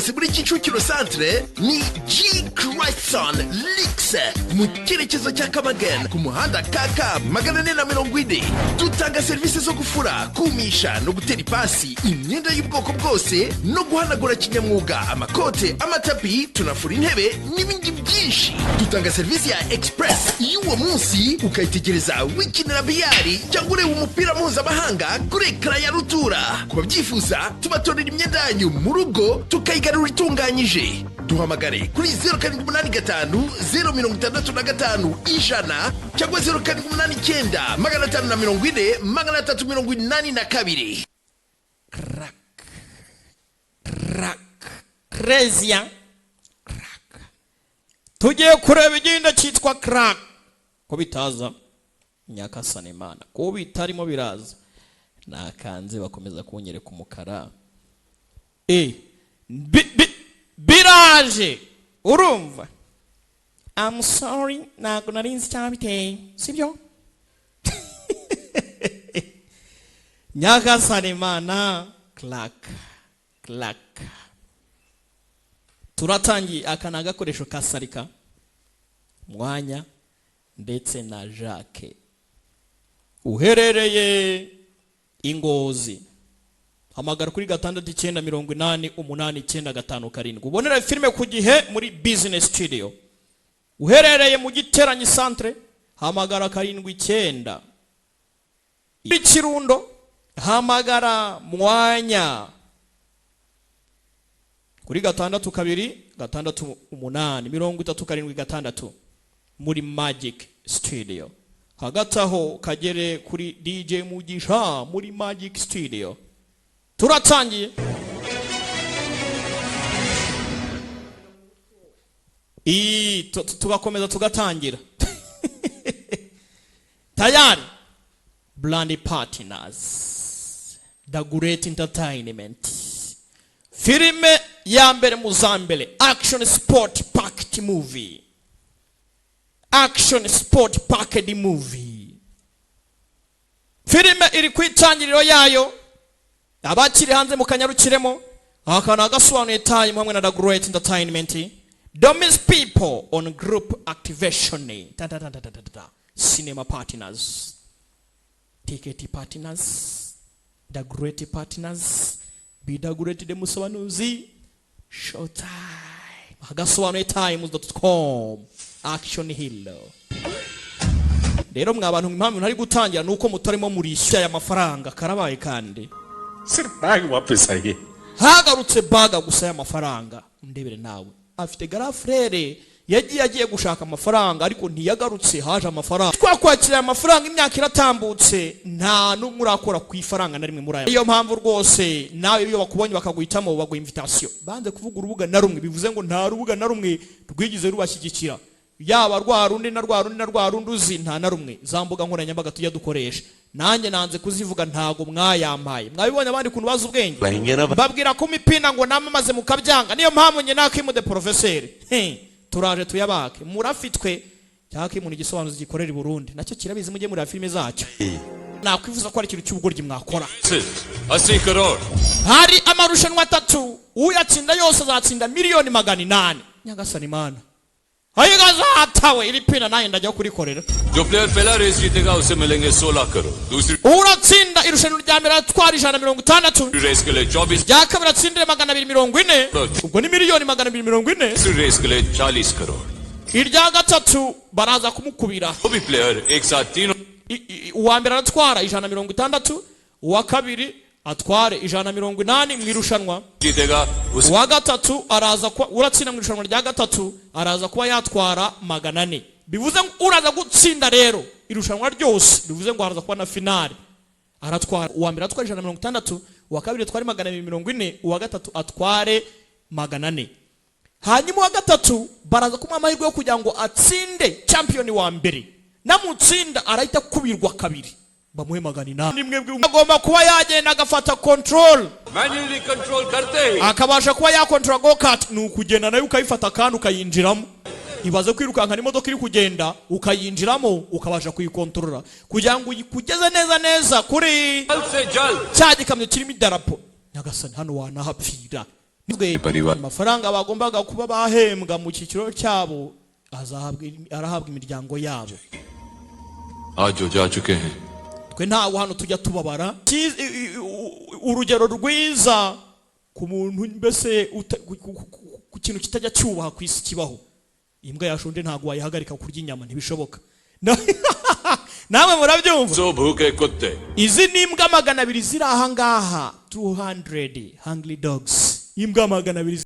hose muri Kicukiro Centre ni G Christon Lix mu cyerekezo cya Kamagen ku muhanda KK 440. Dutanga serivisi zo gufura, kumisha no gutera ipasi imyenda y'ubwoko bwose no guhanagura kinyamwuga, amakote, amatapi, tunafura intebe n'ibindi byinshi. Dutanga serivisi ya express y'uwo munsi ukayitegereza wikinira biyari cyangwa ureba umupira mpuzamahanga kuri ekara ya rutura. Ku babyifuza tubatorera imyenda yanyu mu rugo tukayigarura itunganyije. Duhamagare kuri 0785 065 100 cyangwa 0789 540 382. Crack. Crazy. Crack. Tugiye kureba igenda cyitwa crack. Ko bitaza Nyakasana Imana. Ko bitarimo biraza. Nakanze bakomeza kunyereka umukara. Biraje. Urumva? I'm sorry, ntabwo nari nzi cyabiteye. Sibyo? Nyakasana Imana. Clack. Turatangiye akana gakoresho kasarika. Mwanya ndetse na Jacques. Uherereye Ingozi. Hamagara kuri 6988 ubonera filime ku gihe muri Business Studio. Uherereye mu Giteranyi Centre hamagara 79. Ikirundo hamagara Mwanya kuri 62 muri Magic Studio. Hagataho kagere kuri DJ Mugisha muri Magic Studio. Turatangiye. Tugakomeza tugatangira. Tayari. Blandi Partners. The Great Entertainment. Filime ya mbere muzambele. Action Sport Packed Movie. Action Sport Packed Movie. Filime iri kwitangiriro yayo. Abakiri hanze mu kanyarukiremo. Akana gasobanuye time hamwe na The Great Entertainment. Don't miss people on group activation. Cinema partners. Ticket partners. The Great partners. Be the Great de musobanuzi. Showtime. Agasobanuye times.com. Action Hero. Rero mwabantu impamvu ntari gutangira nuko mutarimo murishyura ya mafaranga karabaye kandi. Sirbaye wapesa ye. Hagarutse baga gusa ya mafaranga. Ndebere nawe. Afite garafrere yagiye gushaka amafaranga ariko ntiyagarutse haje amafaranga. Twakwakira amafaranga imyaka iratambutse nta numwe urakora ku ifaranga na rimwe muri aya. Iyo mpamvu rwose nawe iyo bakubonye bakaguhitamo bagwa invitation. Banze kuvuga urubuga na rumwe bivuze ngo nta rubuga na rumwe rwigize rubashyigikira. Yaba rwarundi na rwarundi uzi nta na rumwe zambuga nkoranyambaga tujya dukoresha. Nanjye nanze kuzivuga ntago mwayampaye. Mwabibonye abandi kuntu bazi ubwenge. Babwira ko mipina ngo namamaze mukabyanga. Niyo mpamvu nye nakimude professeur. Turaje tuyabake. Murafitwe cyake mu gisobanuzi gikorera i Burundi. Nacyo kirabizi mujye muri filime zacyo. Nakwifuza ko ari ikintu cy'ubugoryi mwakora. 80 crore. Hari amarushanwa 3 uyatsinda yose azatsinda miliyoni 800. Nyagasani Imana. Hayi gazatawe iri pina naye ndajya kurikorera. जो प्लेयर पहला रेस जीतेगा उसे मिलेंगे 16 करोड़. दूसरी uratsinda irushanwa rya mbere atwara 160. रेस के लिए 24. rya kabiri atsindire 240. ubwo ni miliyoni 240. दूसरी रेस के लिए 40 crore. irya gatatu baraza kumukubira. वो भी प्लेयर एक साथ तीनों. uwa mbere atwara 160, uwa kabiri atware 180 mu irushanwa. जीतेगा uwa gatatu araza kwa uratsinda mu irushanwa rya gatatu araza kuba yatwara 400. bivuze ngo uraza gutsinda rero irushanwa ryose bivuze ngo haraza kuba na finale. Aratwara uwa mbere atwara 160, uwa kabiri atware 240, uwa gatatu atware 400. Hanyuma uwa gatatu baraza kuma amahirwe yo kugira ngo atsinde champion wa mbere. Namutsinda arahita kubirwa kabiri. Bamuhe 400. Nimwe agomba kuba yagenda agafata control. Manually control करते ही akabasha kuba ya control go-kart ni ukugenda nayo ukayifata kandi ukayinjiramo. Ibaze kwirukanka n'imodoka iri kugenda ukayinjiramo ukabasha kuyikontorora kugira ngo uyikugeze neza kuri जल्द से जल्द cya gikamyo kirimo idarapo. Nyagasani hano wanahapfira amafaranga bagombaga kuba bahembwa mu cyiciro cyabo arahabwa imiryango yabo. आज जो जा चुके हैं twe ntawe hano tujya tubabara. Urugero rwiza ku muntu mbese ku kintu kitajya cyubaha ku isi kibaho, imbwa yashonje ntago wayihagarika kurya inyama, ntibishoboka. Nawe murabyumva? so भूखे कुत्ते Izi ni imbwa 200 ziri aha ngaha, 200 hungry dogs, imbwa 200